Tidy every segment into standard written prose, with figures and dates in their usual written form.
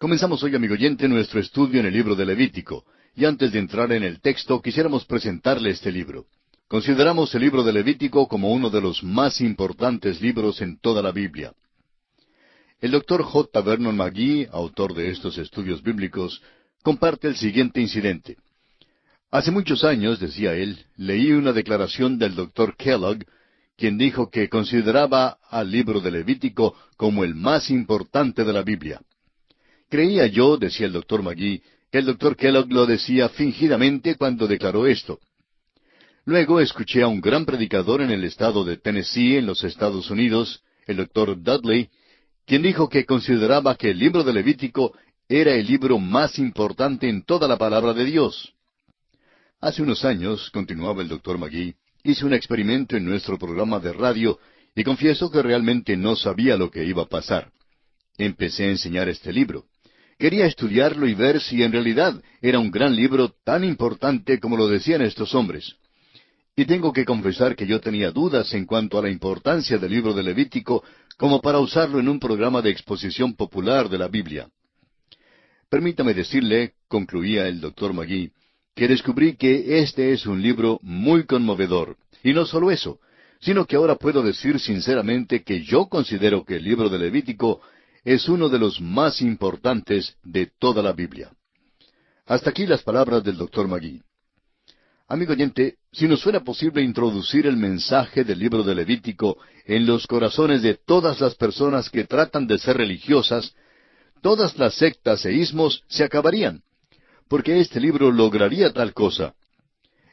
Comenzamos hoy, amigo oyente, nuestro estudio en el libro de Levítico, y antes de entrar en el texto, quisiéramos presentarle este libro. Consideramos el libro de Levítico como uno de los más importantes libros en toda la Biblia. El doctor J. Vernon McGee, autor de estos estudios bíblicos, comparte el siguiente incidente. Hace muchos años, decía él, leí una declaración del doctor Kellogg, quien dijo que consideraba al libro de Levítico como el más importante de la Biblia. Creía yo, decía el doctor McGee, que el doctor Kellogg lo decía fingidamente cuando declaró esto. Luego escuché a un gran predicador en el estado de Tennessee, en los Estados Unidos, el doctor Dudley, quien dijo que consideraba que el libro de Levítico era el libro más importante en toda la palabra de Dios. Hace unos años, continuaba el doctor McGee, hice un experimento en nuestro programa de radio y confieso que realmente no sabía lo que iba a pasar. Empecé a enseñar este libro. Quería estudiarlo y ver si en realidad era un gran libro tan importante como lo decían estos hombres. Y tengo que confesar que yo tenía dudas en cuanto a la importancia del libro de Levítico como para usarlo en un programa de exposición popular de la Biblia. Permítame decirle, concluía el doctor McGee, que descubrí que este es un libro muy conmovedor. Y no solo eso, sino que ahora puedo decir sinceramente que yo considero que el libro de Levítico es uno de los más importantes de toda la Biblia. Hasta aquí las palabras del doctor McGee. Amigo oyente, si nos fuera posible introducir el mensaje del libro de Levítico en los corazones de todas las personas que tratan de ser religiosas, todas las sectas e ismos se acabarían, porque este libro lograría tal cosa.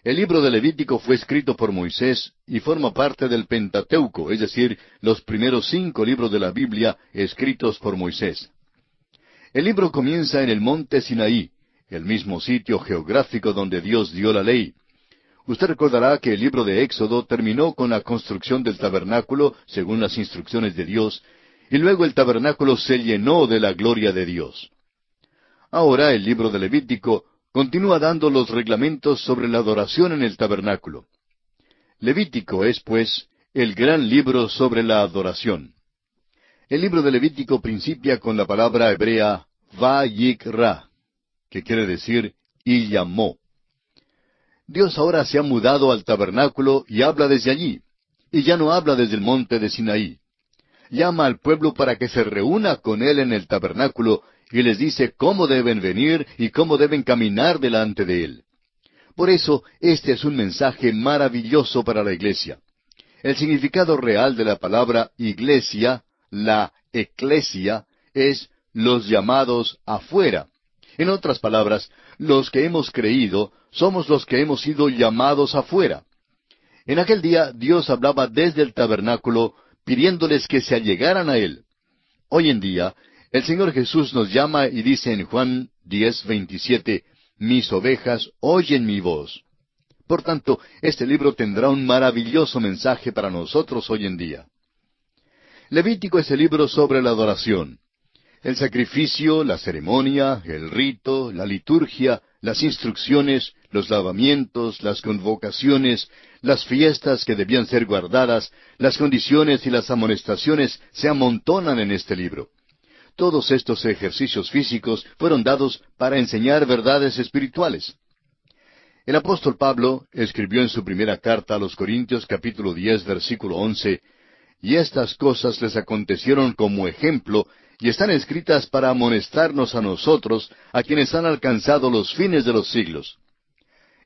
El libro de Levítico fue escrito por Moisés y forma parte del Pentateuco, es decir, los primeros 5 libros de la Biblia escritos por Moisés. El libro comienza en el monte Sinaí, el mismo sitio geográfico donde Dios dio la ley. Usted recordará que el libro de Éxodo terminó con la construcción del tabernáculo, según las instrucciones de Dios, y luego el tabernáculo se llenó de la gloria de Dios. Ahora el libro de Levítico continúa dando los reglamentos sobre la adoración en el tabernáculo. Levítico es, pues, el gran libro sobre la adoración. El libro de Levítico principia con la palabra hebrea Vayikra, que quiere decir y llamó. Dios ahora se ha mudado al tabernáculo y habla desde allí, y ya no habla desde el monte de Sinaí. Llama al pueblo para que se reúna con él en el tabernáculo y les dice cómo deben venir y cómo deben caminar delante de él. Por eso, este es un mensaje maravilloso para la iglesia. El significado real de la palabra iglesia, la eclesia, es los llamados afuera. En otras palabras, los que hemos creído somos los que hemos sido llamados afuera. En aquel día Dios hablaba desde el tabernáculo, pidiéndoles que se allegaran a Él. Hoy en día, el Señor Jesús nos llama y dice en Juan 10:27, «Mis ovejas oyen mi voz». Por tanto, este libro tendrá un maravilloso mensaje para nosotros hoy en día. Levítico es el libro sobre la adoración. El sacrificio, la ceremonia, el rito, la liturgia, las instrucciones, los lavamientos, las convocaciones, las fiestas que debían ser guardadas, las condiciones y las amonestaciones se amontonan en este libro. Todos estos ejercicios físicos fueron dados para enseñar verdades espirituales. El apóstol Pablo escribió en su primera carta a los Corintios capítulo 10, versículo 11, «Y estas cosas les acontecieron como ejemplo, y están escritas para amonestarnos a nosotros, a quienes han alcanzado los fines de los siglos».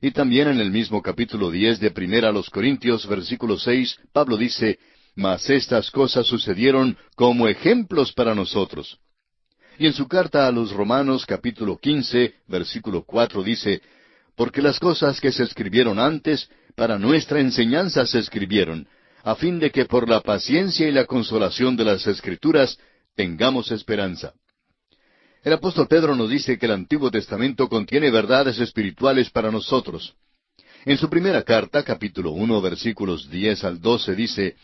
Y también en el mismo capítulo 10 de Primera a los Corintios, versículo 6, Pablo dice, «Mas estas cosas sucedieron como ejemplos para nosotros». Y en su carta a los Romanos, capítulo 15, versículo 4, dice, «Porque las cosas que se escribieron antes, para nuestra enseñanza se escribieron, a fin de que por la paciencia y la consolación de las Escrituras tengamos esperanza». El apóstol Pedro nos dice que el Antiguo Testamento contiene verdades espirituales para nosotros. En su primera carta, capítulo 1, versículos 10 al 12, dice,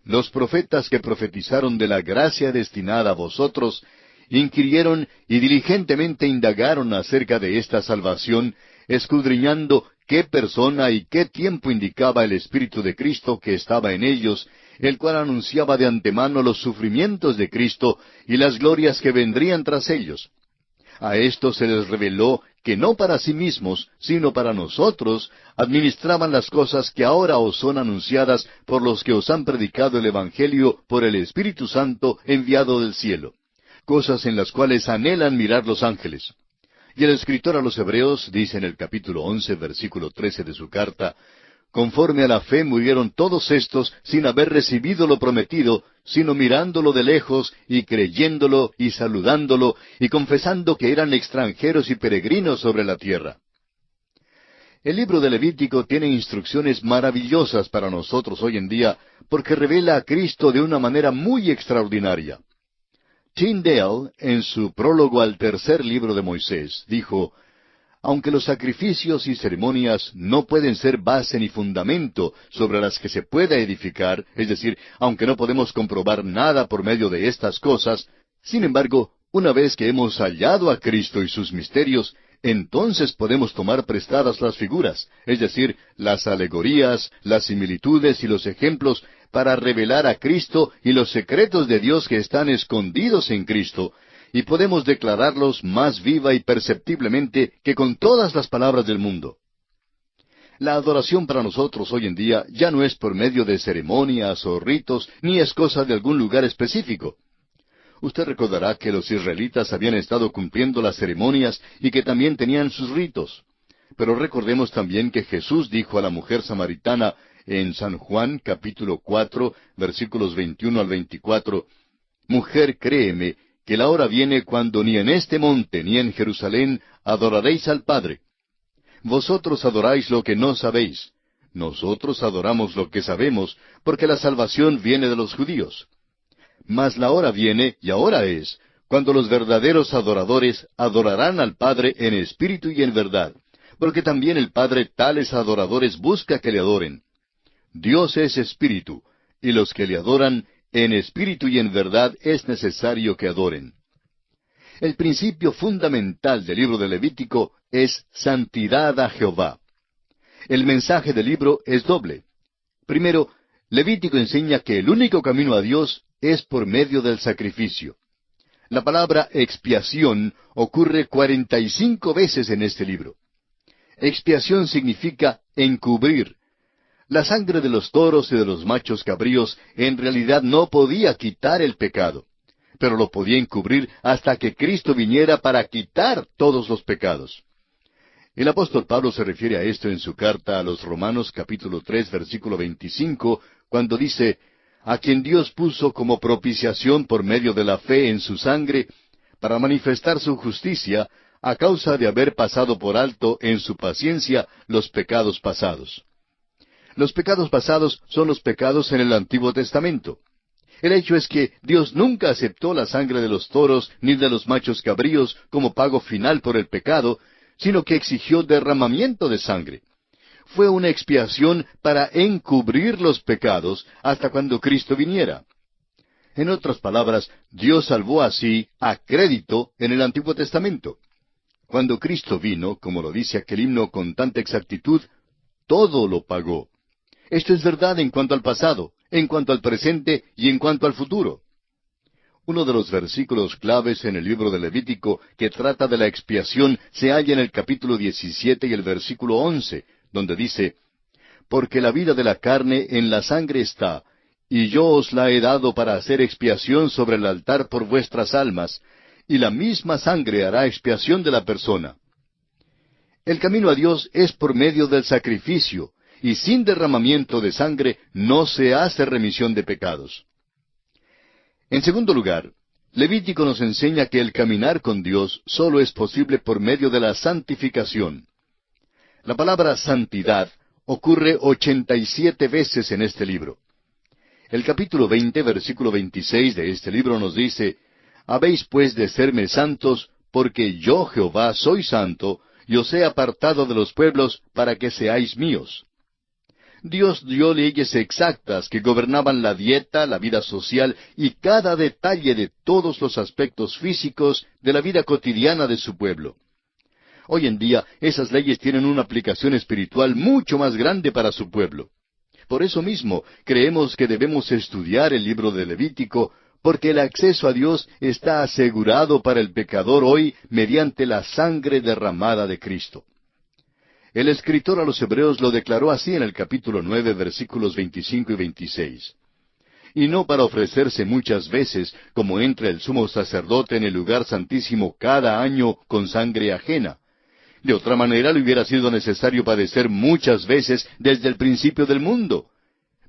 «Los profetas que profetizaron de la gracia destinada a vosotros, inquirieron y diligentemente indagaron acerca de esta salvación, escudriñando qué persona y qué tiempo indicaba el Espíritu de Cristo que estaba en ellos, el cual anunciaba de antemano los sufrimientos de Cristo y las glorias que vendrían tras ellos. A estos se les reveló que no para sí mismos, sino para nosotros, administraban las cosas que ahora os son anunciadas por los que os han predicado el Evangelio por el Espíritu Santo enviado del cielo, cosas en las cuales anhelan mirar los ángeles. Y el escritor a los Hebreos dice en el capítulo 11, versículo 13 de su carta: conforme a la fe murieron todos estos sin haber recibido lo prometido, sino mirándolo de lejos y creyéndolo y saludándolo y confesando que eran extranjeros y peregrinos sobre la tierra. El libro de Levítico tiene instrucciones maravillosas para nosotros hoy en día porque revela a Cristo de una manera muy extraordinaria. Tyndale, en su prólogo al tercer libro de Moisés, dijo: aunque los sacrificios y ceremonias no pueden ser base ni fundamento sobre las que se pueda edificar, es decir, aunque no podemos comprobar nada por medio de estas cosas, sin embargo, una vez que hemos hallado a Cristo y sus misterios, entonces podemos tomar prestadas las figuras, es decir, las alegorías, las similitudes y los ejemplos para revelar a Cristo y los secretos de Dios que están escondidos en Cristo, y podemos declararlos más viva y perceptiblemente que con todas las palabras del mundo. La adoración para nosotros hoy en día ya no es por medio de ceremonias o ritos, ni es cosa de algún lugar específico. Usted recordará que los israelitas habían estado cumpliendo las ceremonias y que también tenían sus ritos. Pero recordemos también que Jesús dijo a la mujer samaritana en San Juan capítulo 4, versículos 21 al 24, «Mujer, créeme, que la hora viene cuando ni en este monte ni en Jerusalén adoraréis al Padre. Vosotros adoráis lo que no sabéis. Nosotros adoramos lo que sabemos, porque la salvación viene de los judíos. Mas la hora viene, y ahora es, cuando los verdaderos adoradores adorarán al Padre en espíritu y en verdad, porque también el Padre tales adoradores busca que le adoren. Dios es espíritu, y los que le adoran en espíritu y en verdad es necesario que adoren». El principio fundamental del libro de Levítico es santidad a Jehová. El mensaje del libro es doble. Primero, Levítico enseña que el único camino a Dios es por medio del sacrificio. La palabra expiación ocurre 45 veces en este libro. Expiación significa encubrir. La sangre de los toros y de los machos cabríos en realidad no podía quitar el pecado, pero lo podía encubrir hasta que Cristo viniera para quitar todos los pecados. El apóstol Pablo se refiere a esto en su carta a los Romanos capítulo 3 versículo 25, cuando dice: «A quien Dios puso como propiciación por medio de la fe en su sangre, para manifestar su justicia, a causa de haber pasado por alto en su paciencia los pecados pasados». Los pecados pasados son los pecados en el Antiguo Testamento. El hecho es que Dios nunca aceptó la sangre de los toros ni de los machos cabríos como pago final por el pecado, sino que exigió derramamiento de sangre. Fue una expiación para encubrir los pecados hasta cuando Cristo viniera. En otras palabras, Dios salvó así a crédito en el Antiguo Testamento. Cuando Cristo vino, como lo dice aquel himno con tanta exactitud, todo lo pagó. Esto es verdad en cuanto al pasado, en cuanto al presente y en cuanto al futuro. Uno de los versículos claves en el libro de Levítico que trata de la expiación se halla en el capítulo 17 y el versículo 11, donde dice: «Porque la vida de la carne en la sangre está, y yo os la he dado para hacer expiación sobre el altar por vuestras almas, y la misma sangre hará expiación de la persona». El camino a Dios es por medio del sacrificio, y sin derramamiento de sangre no se hace remisión de pecados. En segundo lugar, Levítico nos enseña que el caminar con Dios solo es posible por medio de la santificación. La palabra santidad ocurre 87 veces en este libro. El capítulo 20, versículo 26 de este libro nos dice: «Habéis pues de serme santos, porque yo Jehová soy santo, y os he apartado de los pueblos para que seáis míos». Dios dio leyes exactas que gobernaban la dieta, la vida social y cada detalle de todos los aspectos físicos de la vida cotidiana de su pueblo. Hoy en día, esas leyes tienen una aplicación espiritual mucho más grande para su pueblo. Por eso mismo, creemos que debemos estudiar el libro de Levítico, porque el acceso a Dios está asegurado para el pecador hoy mediante la sangre derramada de Cristo. El escritor a los Hebreos lo declaró así en el capítulo 9, versículos 25 y 26. Y no para ofrecerse muchas veces, como entra el sumo sacerdote en el lugar santísimo cada año con sangre ajena. De otra manera le hubiera sido necesario padecer muchas veces desde el principio del mundo.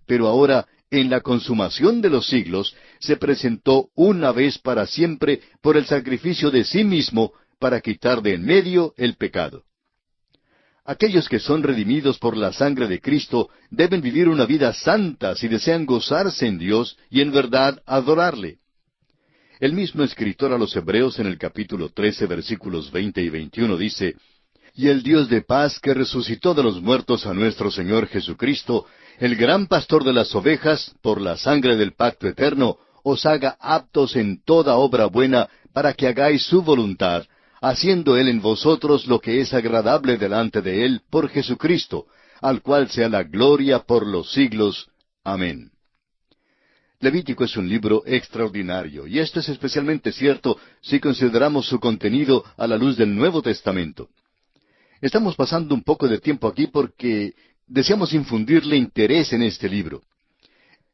Pero ahora, en la consumación de los siglos, se presentó una vez para siempre por el sacrificio de sí mismo para quitar de en medio el pecado. Aquellos que son redimidos por la sangre de Cristo deben vivir una vida santa si desean gozarse en Dios y en verdad adorarle. El mismo escritor a los Hebreos en el capítulo 13, versículos 20 y 21 dice, «Y el Dios de paz que resucitó de los muertos a nuestro Señor Jesucristo, el gran pastor de las ovejas, por la sangre del pacto eterno, os haga aptos en toda obra buena para que hagáis su voluntad, haciendo Él en vosotros lo que es agradable delante de Él por Jesucristo, al cual sea la gloria por los siglos. Amén». Levítico es un libro extraordinario, y esto es especialmente cierto si consideramos su contenido a la luz del Nuevo Testamento. Estamos pasando un poco de tiempo aquí porque deseamos infundirle interés en este libro.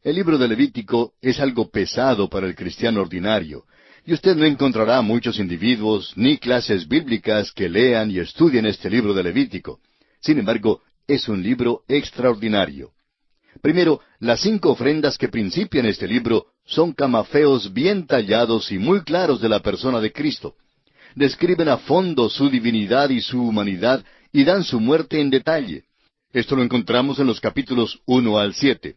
El libro de Levítico es algo pesado para el cristiano ordinario, y usted no encontrará muchos individuos ni clases bíblicas que lean y estudien este libro de Levítico. Sin embargo, es un libro extraordinario. Primero, las 5 ofrendas que principian este libro son camafeos bien tallados y muy claros de la persona de Cristo. Describen a fondo su divinidad y su humanidad y dan su muerte en detalle. Esto lo encontramos en los capítulos 1 al 7.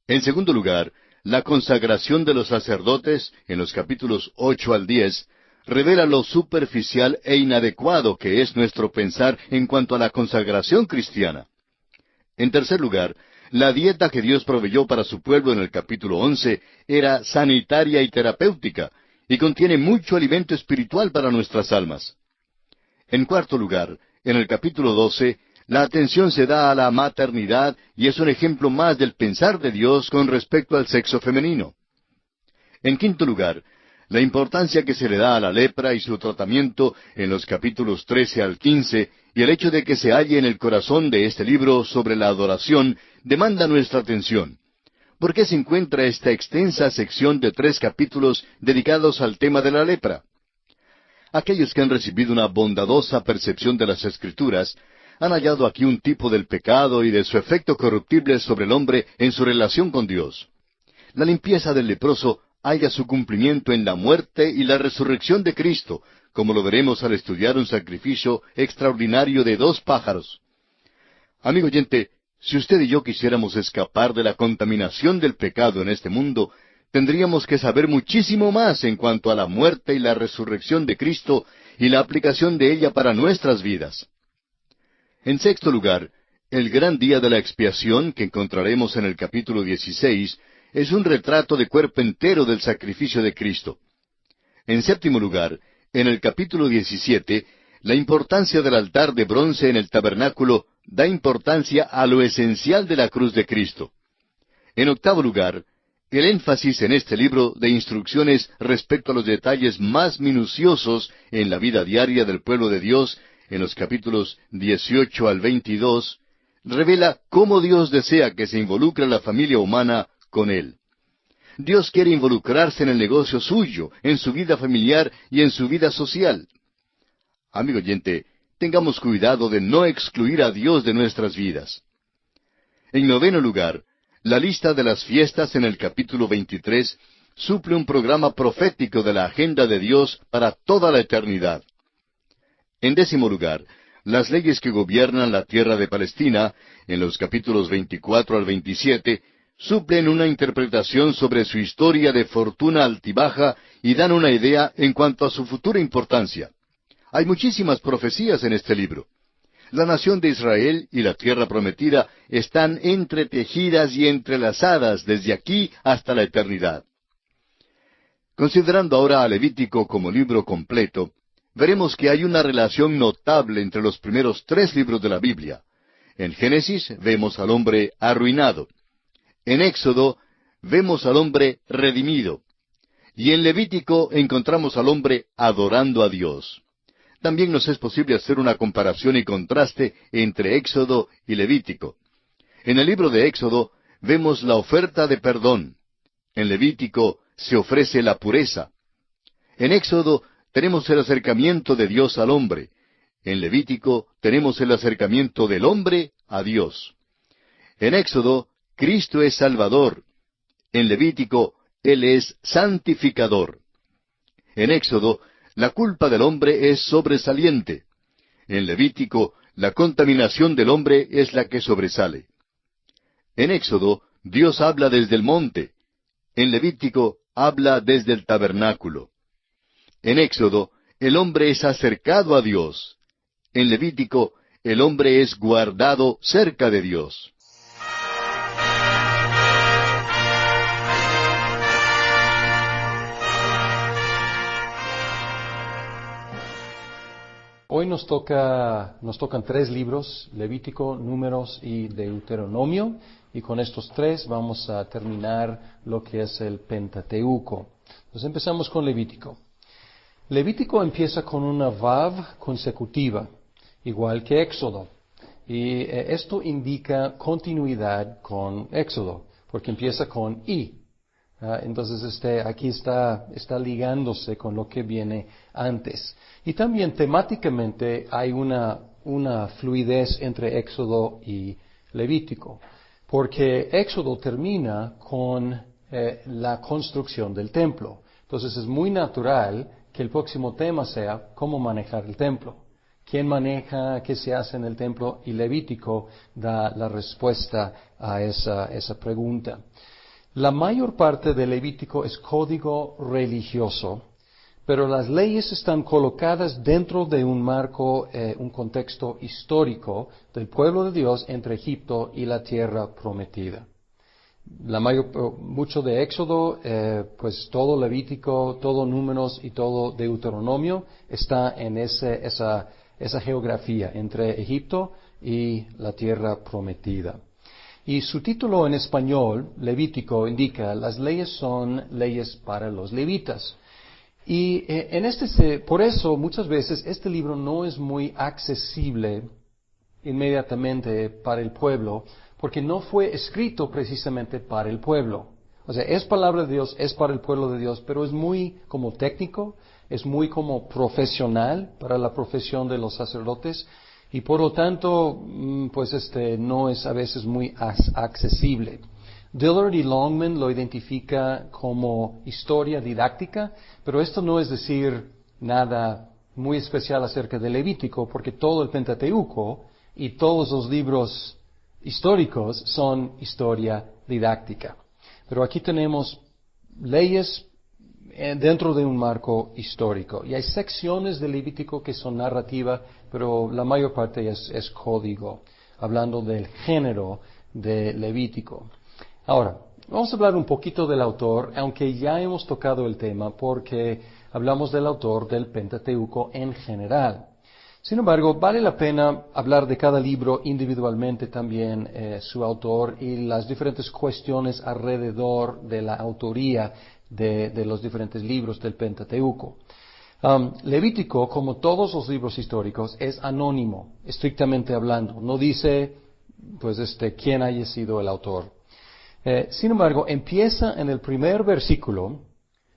En segundo lugar, la consagración de los sacerdotes, en los capítulos 8 al 10, revela lo superficial e inadecuado que es nuestro pensar en cuanto a la consagración cristiana. En tercer lugar, la dieta que Dios proveyó para su pueblo en el capítulo 11 era sanitaria y terapéutica, y contiene mucho alimento espiritual para nuestras almas. En cuarto lugar, en el capítulo 12, la atención se da a la maternidad y es un ejemplo más del pensar de Dios con respecto al sexo femenino. En quinto lugar, la importancia que se le da a la lepra y su tratamiento en los capítulos 13 al 15 y el hecho de que se halle en el corazón de este libro sobre la adoración demanda nuestra atención. ¿Por qué se encuentra esta extensa sección de 3 capítulos dedicados al tema de la lepra? Aquellos que han recibido una bondadosa percepción de las Escrituras han hallado aquí un tipo del pecado y de su efecto corruptible sobre el hombre en su relación con Dios. La limpieza del leproso halla su cumplimiento en la muerte y la resurrección de Cristo, como lo veremos al estudiar un sacrificio extraordinario de 2 pájaros. Amigo oyente, si usted y yo quisiéramos escapar de la contaminación del pecado en este mundo, tendríamos que saber muchísimo más en cuanto a la muerte y la resurrección de Cristo y la aplicación de ella para nuestras vidas. En sexto lugar, el gran día de la expiación que encontraremos en el capítulo 16 es un retrato de cuerpo entero del sacrificio de Cristo. En séptimo lugar, en el capítulo 17, la importancia del altar de bronce en el tabernáculo da importancia a lo esencial de la cruz de Cristo. En octavo lugar, el énfasis en este libro de instrucciones respecto a los detalles más minuciosos en la vida diaria del pueblo de Dios, en los capítulos 18 al 22, revela cómo Dios desea que se involucre la familia humana con Él. Dios quiere involucrarse en el negocio suyo, en su vida familiar y en su vida social. Amigo oyente, tengamos cuidado de no excluir a Dios de nuestras vidas. En noveno lugar, la lista de las fiestas en el capítulo 23 suple un programa profético de la agenda de Dios para toda la eternidad. En décimo lugar, las leyes que gobiernan la tierra de Palestina, en los capítulos 24 al 27, suplen una interpretación sobre su historia de fortuna altibaja y dan una idea en cuanto a su futura importancia. Hay muchísimas profecías en este libro. La nación de Israel y la tierra prometida están entretejidas y entrelazadas desde aquí hasta la eternidad. Considerando ahora a Levítico como libro completo, veremos que hay una relación notable entre los primeros 3 libros de la Biblia. En Génesis vemos al hombre arruinado. En Éxodo vemos al hombre redimido. Y en Levítico encontramos al hombre adorando a Dios. También nos es posible hacer una comparación y contraste entre Éxodo y Levítico. En el libro de Éxodo vemos la oferta de perdón. En Levítico se ofrece la pureza. En Éxodo tenemos el acercamiento de Dios al hombre. En Levítico tenemos el acercamiento del hombre a Dios. En Éxodo, Cristo es Salvador. En Levítico, Él es santificador. En Éxodo, la culpa del hombre es sobresaliente. En Levítico, la contaminación del hombre es la que sobresale. En Éxodo, Dios habla desde el monte. En Levítico, habla desde el tabernáculo. En Éxodo, el hombre es acercado a Dios. En Levítico, el hombre es guardado cerca de Dios. Hoy nos tocan 3 libros, Levítico, Números y Deuteronomio, y con estos 3 vamos a terminar lo que es el Pentateuco. Entonces empezamos con Levítico. Levítico empieza con una vav consecutiva, igual que Éxodo, y esto indica continuidad con Éxodo, porque empieza con i. Entonces aquí está ligándose con lo que viene antes. Y también temáticamente hay una fluidez entre Éxodo y Levítico, porque Éxodo termina con la construcción del templo. Entonces es muy natural que el próximo tema sea cómo manejar el templo. ¿Quién maneja? ¿Qué se hace en el templo? Y Levítico da la respuesta a esa pregunta. La mayor parte de Levítico es código religioso, pero las leyes están colocadas dentro de un marco, un contexto histórico del pueblo de Dios entre Egipto y la tierra prometida. Mucho de Éxodo, pues todo Levítico, todo Números y todo Deuteronomio está en esa geografía entre Egipto y la tierra prometida. Y su título en español, Levítico, indica las leyes son leyes para los levitas. Y por eso muchas veces este libro no es muy accesible inmediatamente para el pueblo, porque no fue escrito precisamente para el pueblo. O sea, es palabra de Dios, es para el pueblo de Dios, pero es muy como técnico, es muy como profesional para la profesión de los sacerdotes. Y por lo tanto, pues no es a veces muy accesible. Dillard y Longman lo identifica como historia didáctica, pero esto no es decir nada muy especial acerca de Levítico, porque todo el Pentateuco y todos los libros históricos son historia didáctica. Pero aquí tenemos leyes dentro de un marco histórico. Y hay secciones de Levítico que son narrativa, pero la mayor parte es código, hablando del género de Levítico. Ahora, vamos a hablar un poquito del autor, aunque ya hemos tocado el tema, porque hablamos del autor del Pentateuco en general. Sin embargo, vale la pena hablar de cada libro individualmente también, su autor y las diferentes cuestiones alrededor de la autoría de los diferentes libros del Pentateuco. Levítico, como todos los libros históricos, es anónimo, estrictamente hablando. No dice, pues, quién haya sido el autor. Sin embargo, empieza en el primer versículo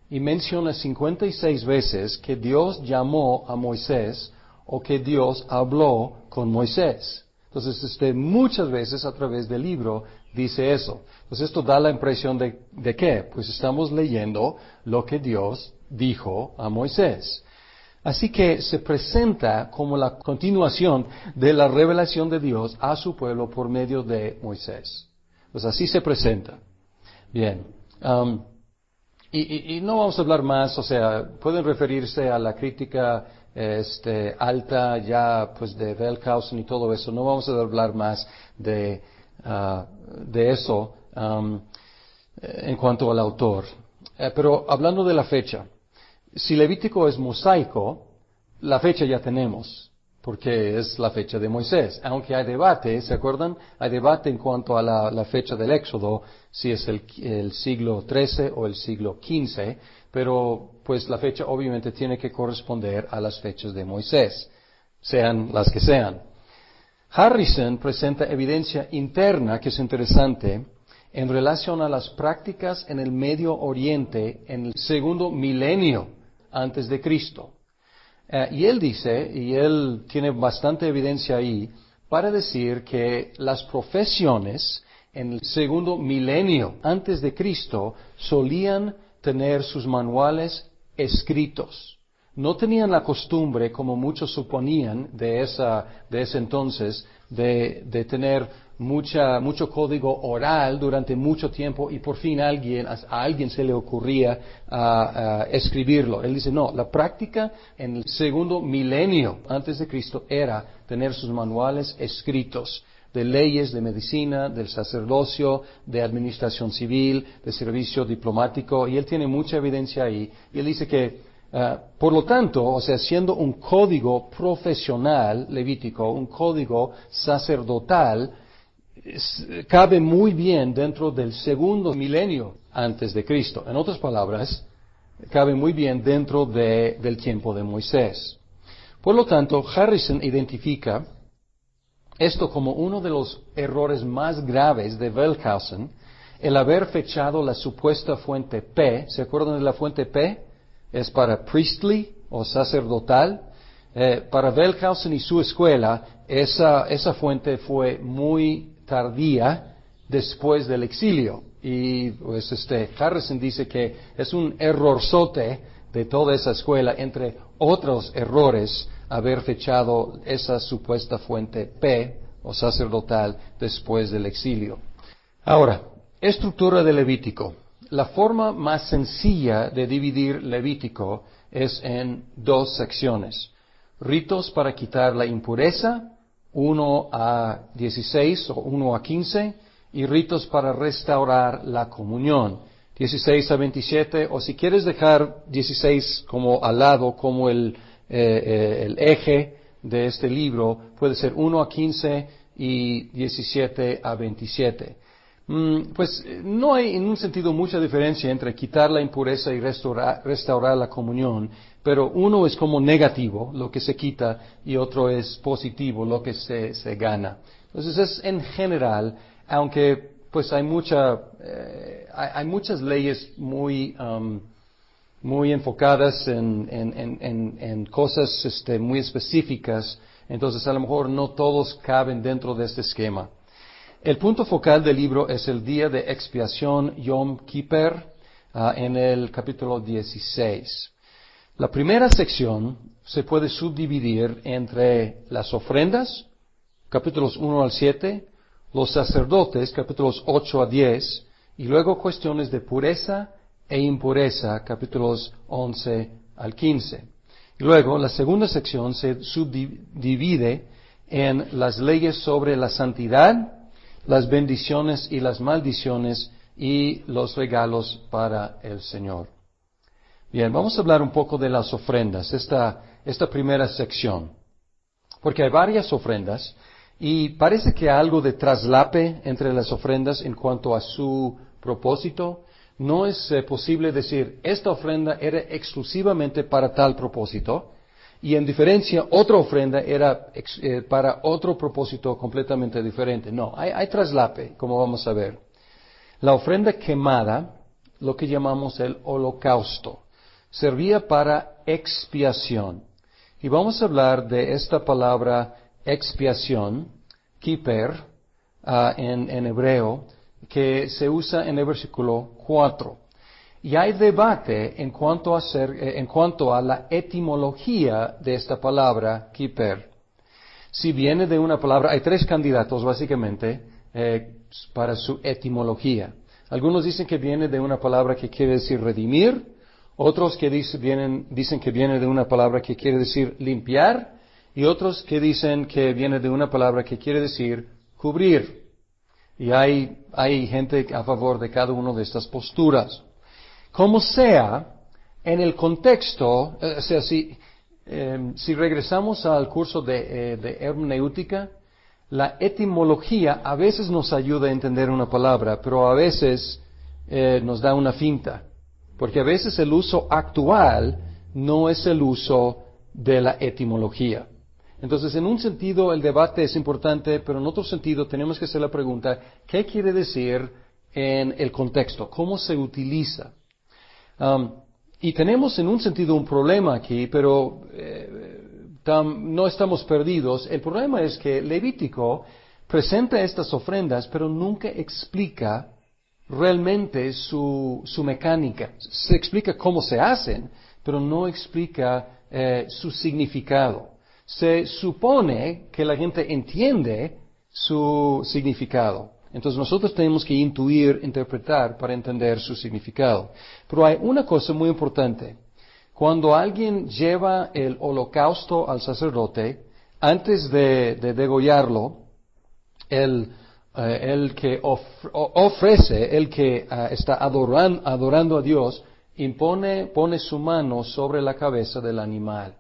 y menciona 56 veces que Dios llamó a Moisés o que Dios habló con Moisés. Entonces, muchas veces a través del libro dice eso. Entonces, esto da la impresión de ¿qué? Pues estamos leyendo lo que Dios dijo a Moisés. Así que se presenta como la continuación de la revelación de Dios a su pueblo por medio de Moisés. Pues así se presenta. Bien. Y no vamos a hablar más, o sea, pueden referirse a la crítica alta ya pues de Wellhausen y todo eso. No vamos a hablar más de eso en cuanto al autor. Pero hablando de la fecha, si Levítico es mosaico, la fecha ya tenemos, porque es la fecha de Moisés. Aunque hay debate, ¿se acuerdan? Hay debate en cuanto a la fecha del Éxodo, si es el siglo XIII o el siglo XV, pero pues la fecha obviamente tiene que corresponder a las fechas de Moisés, sean las que sean. Harrison presenta evidencia interna que es interesante en relación a las prácticas en el Medio Oriente en el segundo milenio antes de Cristo. Y él dice, y él tiene bastante evidencia ahí, para decir que las profesiones en el segundo milenio antes de Cristo solían tener sus manuales escritos. No tenían la costumbre, como muchos suponían de ese entonces, de tener mucho código oral durante mucho tiempo y por fin a alguien se le ocurría escribirlo. Él dice, no, la práctica en el segundo milenio antes de Cristo era tener sus manuales escritos de leyes, de medicina, del sacerdocio, de administración civil, de servicio diplomático, y él tiene mucha evidencia ahí. Y él dice que por lo tanto, o sea, siendo un código profesional levítico, un código sacerdotal, cabe muy bien dentro del segundo milenio antes de Cristo. En otras palabras, cabe muy bien dentro del tiempo de Moisés. Por lo tanto, Harrison identifica esto como uno de los errores más graves de Wellhausen, el haber fechado la supuesta fuente P. ¿Se acuerdan de la fuente P? Es para priestly o sacerdotal. Para Wellhausen y su escuela, esa fuente fue muy tardía después del exilio. Y pues Harrison dice que es un errorzote de toda esa escuela, entre otros errores, haber fechado esa supuesta fuente P o sacerdotal después del exilio. Ahora, estructura de Levítico. La forma más sencilla de dividir Levítico es en dos secciones. Ritos para quitar la impureza, 1 a 16 o 1 a 15, y ritos para restaurar la comunión, 16 a 27, o si quieres dejar 16 como al lado, como el eje de este libro, puede ser 1 a 15 y 17 a 27. Pues no hay en un sentido mucha diferencia entre quitar la impureza y restaurar la comunión, pero uno es como negativo, lo que se quita, y otro es positivo, lo que se gana. Entonces es en general, aunque pues hay muchas leyes muy enfocadas en cosas muy específicas, entonces a lo mejor no todos caben dentro de este esquema. El punto focal del libro es el día de expiación Yom Kippur en el capítulo 16. La primera sección se puede subdividir entre las ofrendas, capítulos 1 al 7, los sacerdotes, capítulos 8 a 10, y luego cuestiones de pureza e impureza, capítulos 11 al 15. Y luego la segunda sección se subdivide en las leyes sobre la santidad, las bendiciones y las maldiciones y los regalos para el Señor. Bien, vamos a hablar un poco de las ofrendas, esta primera sección, porque hay varias ofrendas y parece que hay algo de traslape entre las ofrendas en cuanto a su propósito. No es posible decir, esta ofrenda era exclusivamente para tal propósito, y en diferencia, otra ofrenda era para otro propósito completamente diferente. No, hay traslape, como vamos a ver. La ofrenda quemada, lo que llamamos el holocausto, servía para expiación. Y vamos a hablar de esta palabra expiación, kippur, en hebreo, que se usa en el versículo 4. Y hay debate en cuanto a la etimología de esta palabra, kippur. Si viene de una palabra, hay tres candidatos básicamente para su etimología. Algunos dicen que viene de una palabra que quiere decir redimir, otros que dicen que viene de una palabra que quiere decir limpiar, y otros que dicen que viene de una palabra que quiere decir cubrir. Y hay gente a favor de cada una de estas posturas. Como sea, en el contexto, o sea, si regresamos al curso de hermenéutica, la etimología a veces nos ayuda a entender una palabra, pero a veces nos da una finta. porque a veces el uso actual no es el uso de la etimología. Entonces, en un sentido el debate es importante, pero en otro sentido tenemos que hacer la pregunta, ¿qué quiere decir en el contexto? ¿Cómo se utiliza? Y tenemos en un sentido un problema aquí, pero no estamos perdidos. El problema es que Levítico presenta estas ofrendas, pero nunca explica realmente su mecánica. Se explica cómo se hacen, pero no explica su significado. Se supone que la gente entiende su significado. Entonces nosotros tenemos que intuir, interpretar para entender su significado. Pero hay una cosa muy importante. Cuando alguien lleva el holocausto al sacerdote, antes de degollarlo, el que ofrece, el que está adorando a Dios, pone su mano sobre la cabeza del animal.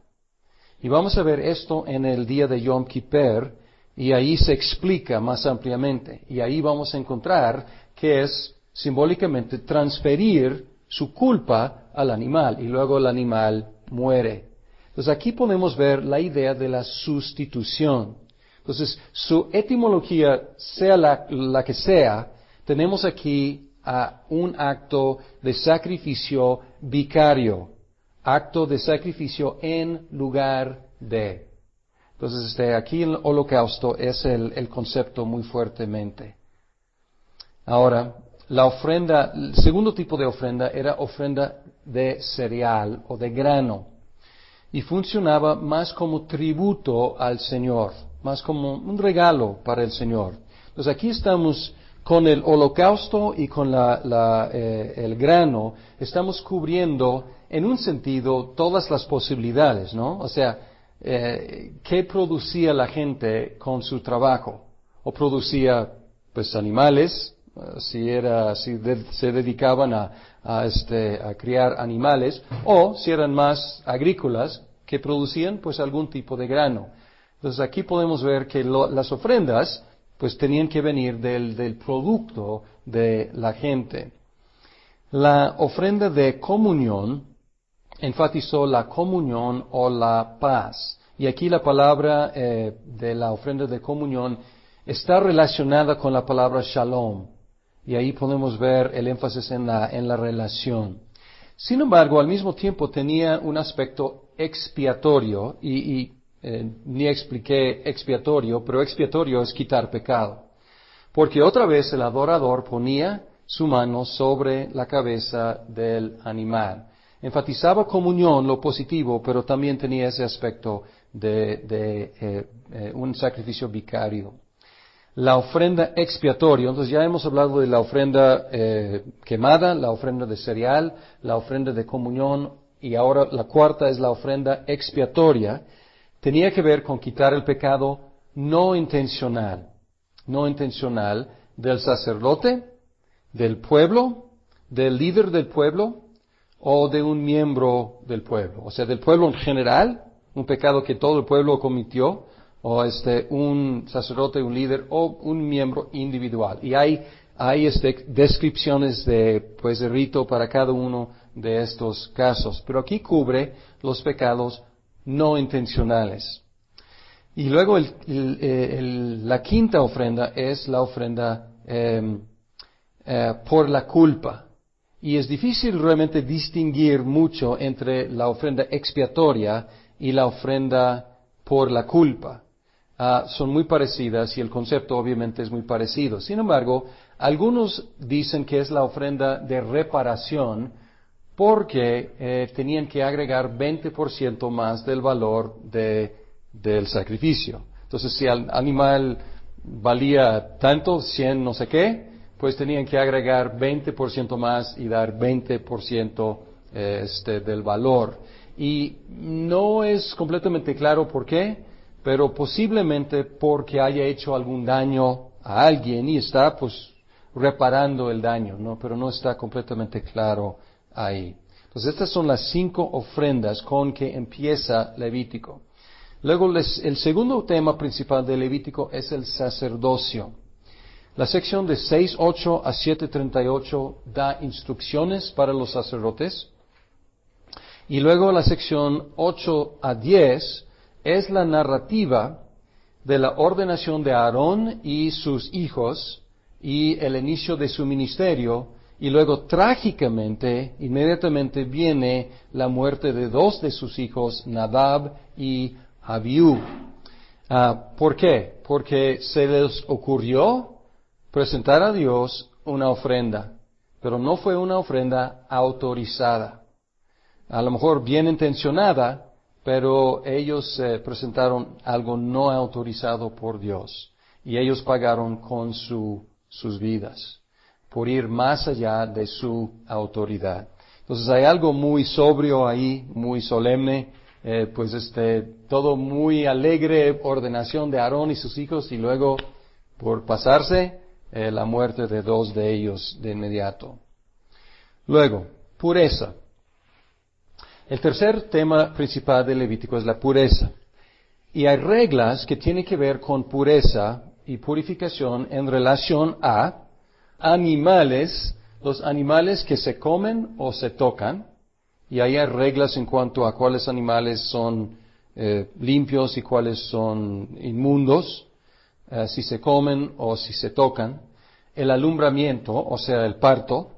Y vamos a ver esto en el día de Yom Kippur, y ahí se explica más ampliamente. Y ahí vamos a encontrar que es simbólicamente transferir su culpa al animal, y luego el animal muere. Entonces aquí podemos ver la idea de la sustitución. Entonces, su etimología, sea la que sea, tenemos aquí un acto de sacrificio vicario, acto de sacrificio en lugar de. Entonces, aquí el holocausto es el concepto muy fuertemente. Ahora, la ofrenda, el segundo tipo de ofrenda era ofrenda de cereal o de grano, y funcionaba más como tributo al Señor, más como un regalo para el Señor. Entonces aquí estamos con el holocausto y con el grano, estamos cubriendo en un sentido todas las posibilidades, ¿no? O sea, ¿qué producía la gente con su trabajo? O producía, pues, animales, si se dedicaban a criar animales, o si eran más agrícolas, que producían, pues, algún tipo de grano. Entonces aquí podemos ver que las ofrendas, pues, tenían que venir del producto de la gente. La ofrenda de comunión enfatizó la comunión o la paz. Y aquí la palabra de la ofrenda de comunión está relacionada con la palabra shalom. Y ahí podemos ver el énfasis en la relación. Sin embargo, al mismo tiempo tenía un aspecto expiatorio, ni expliqué expiatorio, pero expiatorio es quitar pecado. Porque otra vez el adorador ponía su mano sobre la cabeza del animal. Enfatizaba comunión, lo positivo, pero también tenía ese aspecto de un sacrificio vicario. La ofrenda expiatoria, entonces ya hemos hablado de la ofrenda quemada, la ofrenda de cereal, la ofrenda de comunión, y ahora la cuarta es la ofrenda expiatoria. Tenía que ver con quitar el pecado no intencional del sacerdote, del pueblo, del líder del pueblo, o de un miembro del pueblo, o sea, del pueblo en general, un pecado que todo el pueblo cometió, o un sacerdote, un líder, o un miembro individual. Y hay descripciones de rito para cada uno de estos casos, pero aquí cubre los pecados no intencionales. Y luego la quinta ofrenda es la ofrenda por la culpa. Y es difícil realmente distinguir mucho entre la ofrenda expiatoria y la ofrenda por la culpa. Son muy parecidas y el concepto obviamente es muy parecido. Sin embargo, algunos dicen que es la ofrenda de reparación porque tenían que agregar 20% más del valor del sacrificio. Entonces, si el animal valía tanto, 100 no sé qué, pues tenían que agregar 20% más y dar 20% del valor. Y no es completamente claro por qué, pero posiblemente porque haya hecho algún daño a alguien y está pues reparando el daño, ¿no? Pero no está completamente claro ahí. Entonces estas son las 5 ofrendas con que empieza Levítico. Luego el segundo tema principal de Levítico es el sacerdocio. La sección de 6:8 a 7:38 da instrucciones para los sacerdotes. Y luego la sección 8 a 10 es la narrativa de la ordenación de Aarón y sus hijos y el inicio de su ministerio. Y luego trágicamente, inmediatamente viene la muerte de dos de sus hijos, Nadab y Abiú. ¿Por qué? Porque se les ocurrió presentar a Dios una ofrenda, pero no fue una ofrenda autorizada. A lo mejor bien intencionada, pero ellos presentaron algo no autorizado por Dios. Y ellos pagaron con sus vidas, por ir más allá de su autoridad. Entonces hay algo muy sobrio ahí, muy solemne, todo muy alegre, ordenación de Aarón y sus hijos, y luego, por pasarse, la muerte de dos de ellos de inmediato. Luego, pureza. El tercer tema principal de Levítico es la pureza. Y hay reglas que tienen que ver con pureza y purificación en relación a animales, los animales que se comen o se tocan. Y ahí hay reglas en cuanto a cuáles animales son limpios y cuáles son inmundos, si se comen o si se tocan. El alumbramiento, o sea, el parto.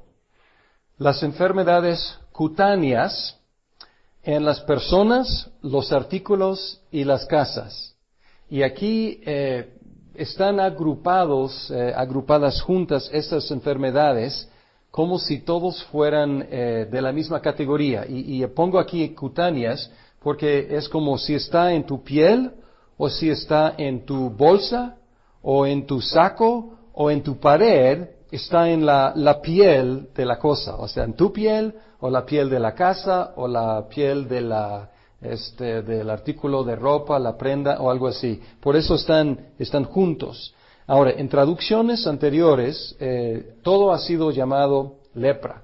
Las enfermedades cutáneas en las personas, los artículos y las casas. Y aquí están agrupadas juntas estas enfermedades como si todos fueran de la misma categoría. Y pongo aquí cutáneas porque es como si está en tu piel, o si está en tu bolsa, o en tu saco, o en tu pared, está en la piel de la cosa. O sea, en tu piel, o la piel de la casa, o la piel de del artículo de ropa, la prenda, o algo así. Por eso están juntos. Ahora, en traducciones anteriores, todo ha sido llamado lepra.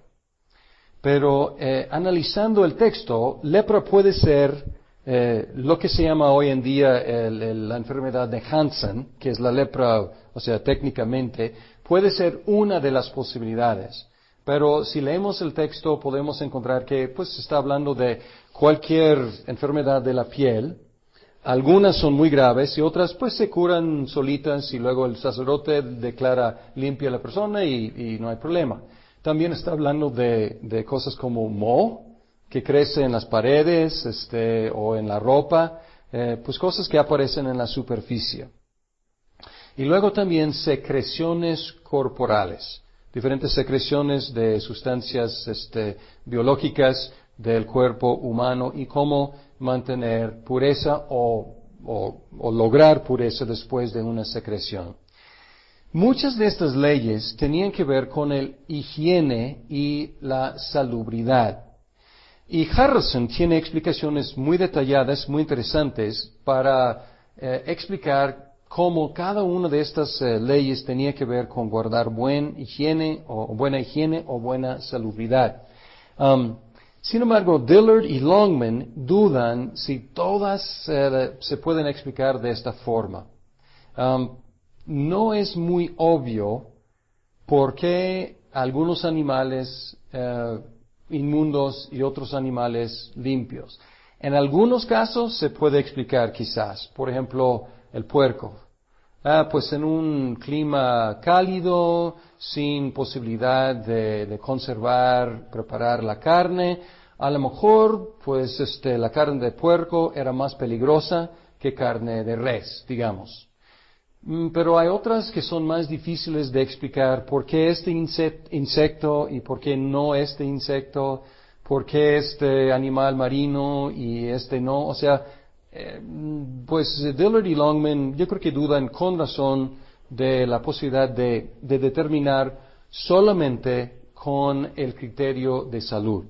Pero analizando el texto, lepra puede ser lo que se llama hoy en día la enfermedad de Hansen, que es la lepra, o sea, técnicamente, puede ser una de las posibilidades. Pero si leemos el texto podemos encontrar que pues está hablando de cualquier enfermedad de la piel. Algunas son muy graves y otras pues se curan solitas y luego el sacerdote declara limpia a la persona y no hay problema. También está hablando de cosas como moho, que crece en las paredes, o en la ropa, pues cosas que aparecen en la superficie. Y luego también secreciones corporales, diferentes secreciones de sustancias, biológicas del cuerpo humano y cómo mantener pureza o lograr pureza después de una secreción. Muchas de estas leyes tenían que ver con el higiene y la salubridad. Y Harrison tiene explicaciones muy detalladas, muy interesantes, para explicar cómo cada una de estas leyes tenía que ver con guardar buena higiene o buena salubridad. Sin embargo, Dillard y Longman dudan si todas se pueden explicar de esta forma. No es muy obvio por qué algunos animales inmundos y otros animales limpios. En algunos casos se puede explicar quizás, por ejemplo, el puerco. Pues en un clima cálido, sin posibilidad de conservar, preparar la carne, a lo mejor, pues la carne de puerco era más peligrosa que carne de res, digamos. Pero hay otras que son más difíciles de explicar. ¿Por qué este insecto y por qué no este insecto? ¿Por qué este animal marino y este no? O sea, pues Dillard y Longman yo creo que dudan con razón de la posibilidad de determinar solamente con el criterio de salud.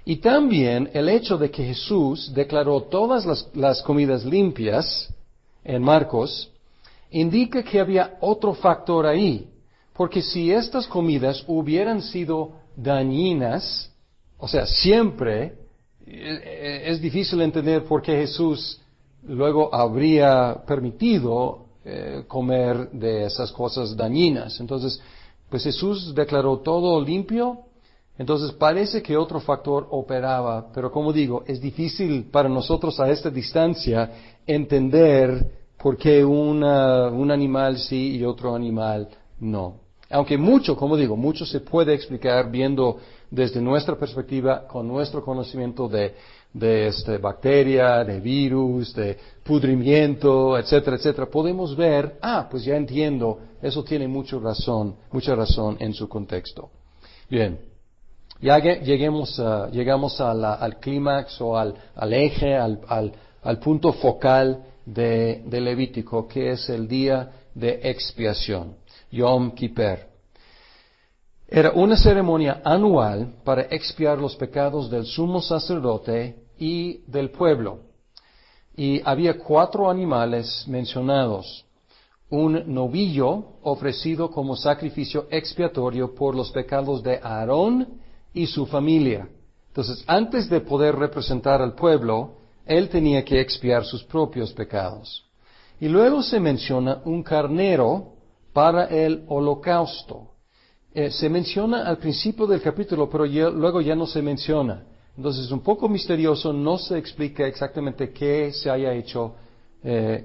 Y también el hecho de que Jesús declaró todas las comidas limpias en Marcos indica que había otro factor ahí, porque si estas comidas hubieran sido dañinas, o sea, siempre, es difícil entender por qué Jesús luego habría permitido comer de esas cosas dañinas. Entonces, pues Jesús declaró todo limpio. Entonces parece que otro factor operaba, pero como digo, es difícil para nosotros a esta distancia entender por qué un animal sí y otro animal no. Aunque mucho, como digo, mucho se puede explicar viendo desde nuestra perspectiva, con nuestro conocimiento de bacteria, de virus, de pudrimiento, etcétera, etcétera, podemos ver, pues ya entiendo, eso tiene mucha razón en su contexto. Bien. Ya llegamos al clímax o al eje, al punto focal de Levítico, que es el día de expiación, Yom Kippur. Era una ceremonia anual para expiar los pecados del sumo sacerdote y del pueblo. Y había 4 animales mencionados. Un novillo ofrecido como sacrificio expiatorio por los pecados de Aarón y su familia. Entonces, antes de poder representar al pueblo, él tenía que expiar sus propios pecados. Y luego se menciona un carnero para el holocausto. Se menciona al principio del capítulo, pero luego ya no se menciona. Entonces, es un poco misterioso, no se explica exactamente qué se haya hecho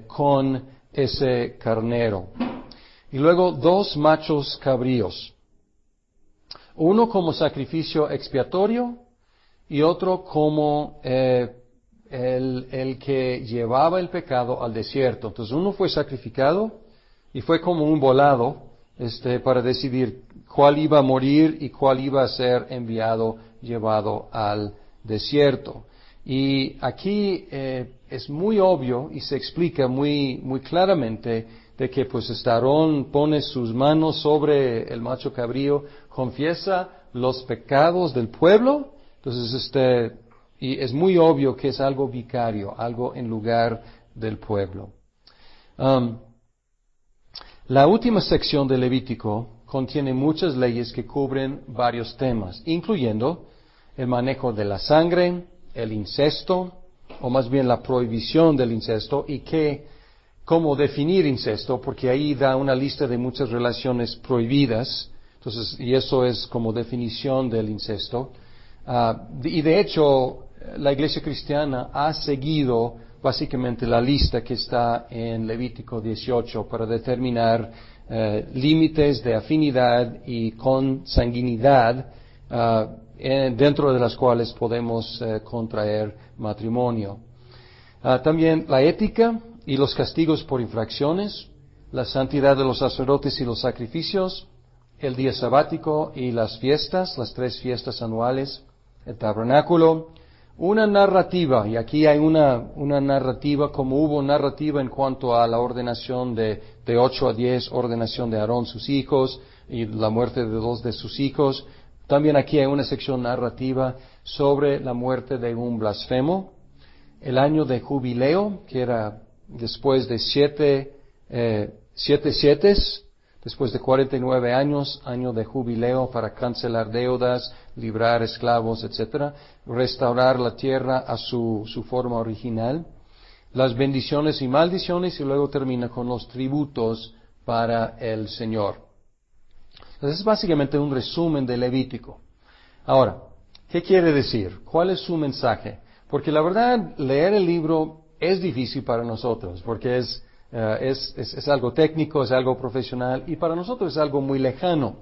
con ese carnero. Y luego 2 machos cabríos. Uno como sacrificio expiatorio y otro como el que llevaba el pecado al desierto. Entonces uno fue sacrificado y fue como un volado para decidir cuál iba a morir y cuál iba a ser llevado al desierto. Y aquí es muy obvio y se explica muy claramente de que pues Aarón pone sus manos sobre el macho cabrío, confiesa los pecados del pueblo, entonces y es muy obvio que es algo vicario, algo en lugar del pueblo. La última sección de Levítico contiene muchas leyes que cubren varios temas, incluyendo el manejo de la sangre, el incesto, o más bien la prohibición del incesto, y cómo definir incesto, porque ahí da una lista de muchas relaciones prohibidas, entonces, y eso es como definición del incesto. Y de hecho, la Iglesia cristiana ha seguido básicamente la lista que está en Levítico 18 para determinar límites de afinidad y consanguinidad dentro de las cuales podemos contraer matrimonio. También la ética y los castigos por infracciones, la santidad de los sacerdotes y los sacrificios, el día sabático y las fiestas, las 3 fiestas anuales, el tabernáculo, una narrativa, y aquí hay una narrativa, como hubo narrativa en cuanto a la ordenación de 8 a 10, ordenación de Aarón, sus hijos, y la muerte de 2 de sus hijos. También aquí hay una sección narrativa sobre la muerte de un blasfemo, el año de jubileo, que era después de 7 sietes, después de 49 años, año de jubileo para cancelar deudas, librar esclavos, etcétera, restaurar la tierra a su forma original, las bendiciones y maldiciones, y luego termina con los tributos para el Señor. Entonces es básicamente un resumen de Levítico. Ahora, ¿qué quiere decir? ¿Cuál es su mensaje? Porque la verdad, leer el libro es difícil para nosotros, porque es algo técnico, es algo profesional, y para nosotros es algo muy lejano.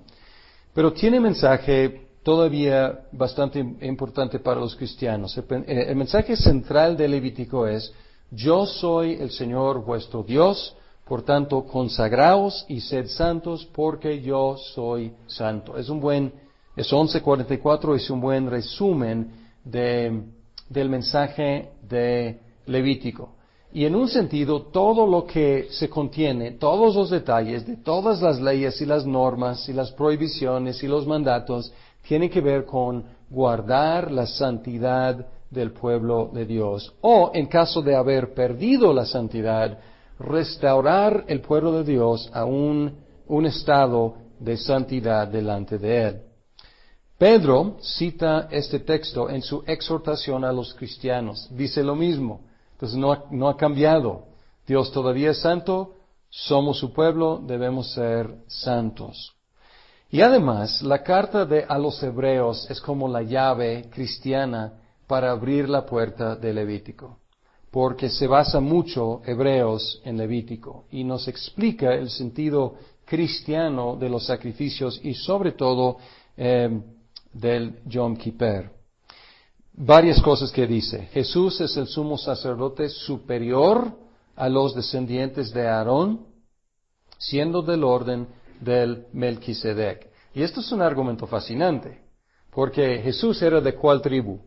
Pero tiene mensaje todavía bastante importante para los cristianos. El mensaje central de Levítico es: yo soy el Señor vuestro Dios, por tanto consagraos y sed santos, porque yo soy santo. Es 11:44, es un buen resumen del mensaje de Levítico. Y en un sentido, todo lo que se contiene, todos los detalles de todas las leyes y las normas y las prohibiciones y los mandatos, tienen que ver con guardar la santidad del pueblo de Dios. O, en caso de haber perdido la santidad, restaurar el pueblo de Dios a un estado de santidad delante de Él. Pedro cita este texto en su exhortación a los cristianos. Dice lo mismo. Entonces no ha cambiado. Dios todavía es santo, somos su pueblo, debemos ser santos. Y además, la carta a los Hebreos es como la llave cristiana para abrir la puerta de Levítico, porque se basa mucho Hebreos en Levítico y nos explica el sentido cristiano de los sacrificios y sobre todo del Yom Kippur. Varias cosas que dice. Jesús es el sumo sacerdote superior a los descendientes de Aarón, siendo del orden del Melquisedec. Y esto es un argumento fascinante, porque Jesús era ¿de cuál tribu?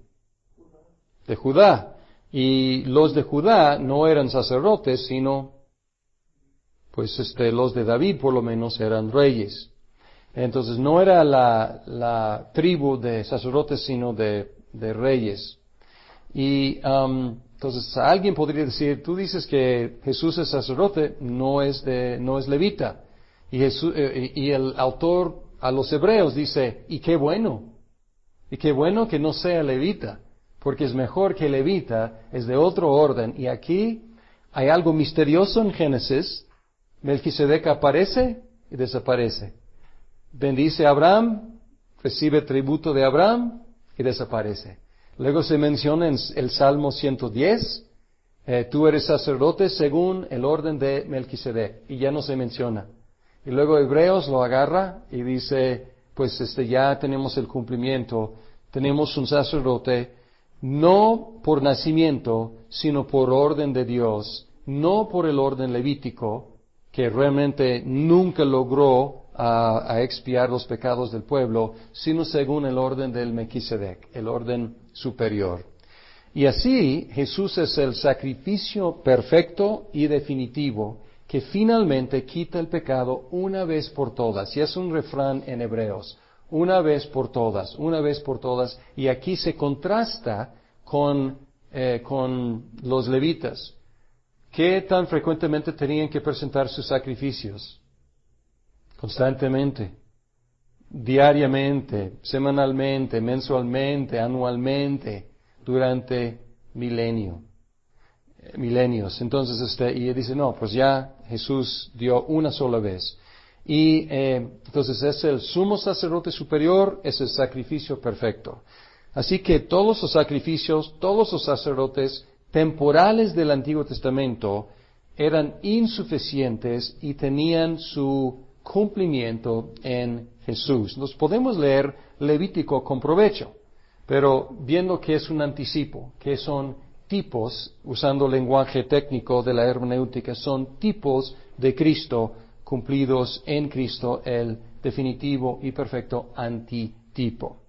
De Judá. Y los de Judá no eran sacerdotes, sino, pues los de David por lo menos eran reyes. Entonces no era la tribu de sacerdotes, sino de reyes. Y entonces alguien podría decir, tú dices que Jesús es sacerdote, no es levita. Y el autor a los Hebreos dice, y qué bueno que no sea levita, porque es mejor que levita, es de otro orden. Y aquí hay algo misterioso en Génesis. Melquisedec aparece y desaparece. Bendice a Abraham, recibe tributo de Abraham y desaparece. Luego se menciona en el Salmo 110, tú eres sacerdote según el orden de Melquisedec, y ya no se menciona. Y luego Hebreos lo agarra y dice, pues ya tenemos el cumplimiento, tenemos un sacerdote, no por nacimiento, sino por orden de Dios, no por el orden levítico, que realmente nunca logró a expiar los pecados del pueblo, sino según el orden del Melquisedec, el orden superior. Y así Jesús es el sacrificio perfecto y definitivo que finalmente quita el pecado una vez por todas. Y es un refrán en Hebreos, una vez por todas, y aquí se contrasta con los levitas. ¿Qué tan frecuentemente tenían que presentar sus sacrificios? Constantemente, diariamente, semanalmente, mensualmente, anualmente, durante milenios. Entonces, y dice, no, pues ya Jesús dio una sola vez. Y entonces es el sumo sacerdote superior, es el sacrificio perfecto. Así que todos los sacrificios, todos los sacerdotes temporales del Antiguo Testamento eran insuficientes y tenían su cumplimiento en Jesús. Nos podemos leer Levítico con provecho, pero viendo que es un anticipo, que son tipos, usando lenguaje técnico de la hermenéutica, son tipos de Cristo cumplidos en Cristo, el definitivo y perfecto antitipo.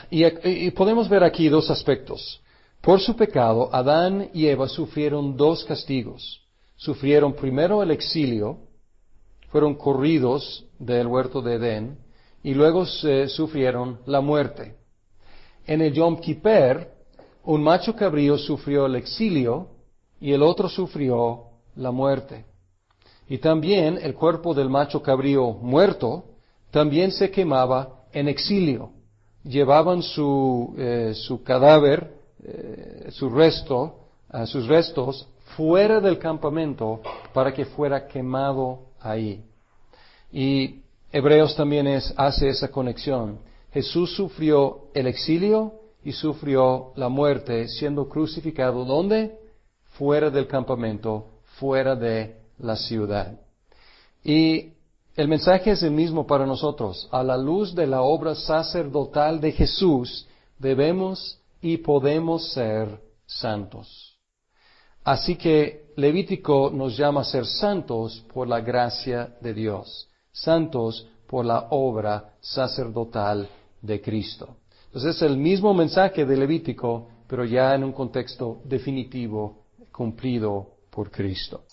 Y podemos ver aquí dos aspectos. Por su pecado, Adán y Eva sufrieron dos castigos. Sufrieron primero el exilio, fueron corridos del huerto de Edén, y luego sufrieron la muerte. En el Yom Kippur, un macho cabrío sufrió el exilio y el otro sufrió la muerte. Y también el cuerpo del macho cabrío muerto también se quemaba en exilio. Llevaban su cadáver, sus restos fuera del campamento para que fuera quemado ahí. Y Hebreos también hace esa conexión. Jesús sufrió el exilio y sufrió la muerte siendo crucificado. ¿Dónde? Fuera del campamento, fuera de la ciudad. Y el mensaje es el mismo para nosotros. A la luz de la obra sacerdotal de Jesús, debemos y podemos ser santos. Así que Levítico nos llama a ser santos por la gracia de Dios, santos por la obra sacerdotal de Cristo. Entonces es el mismo mensaje de Levítico, pero ya en un contexto definitivo, cumplido por Cristo.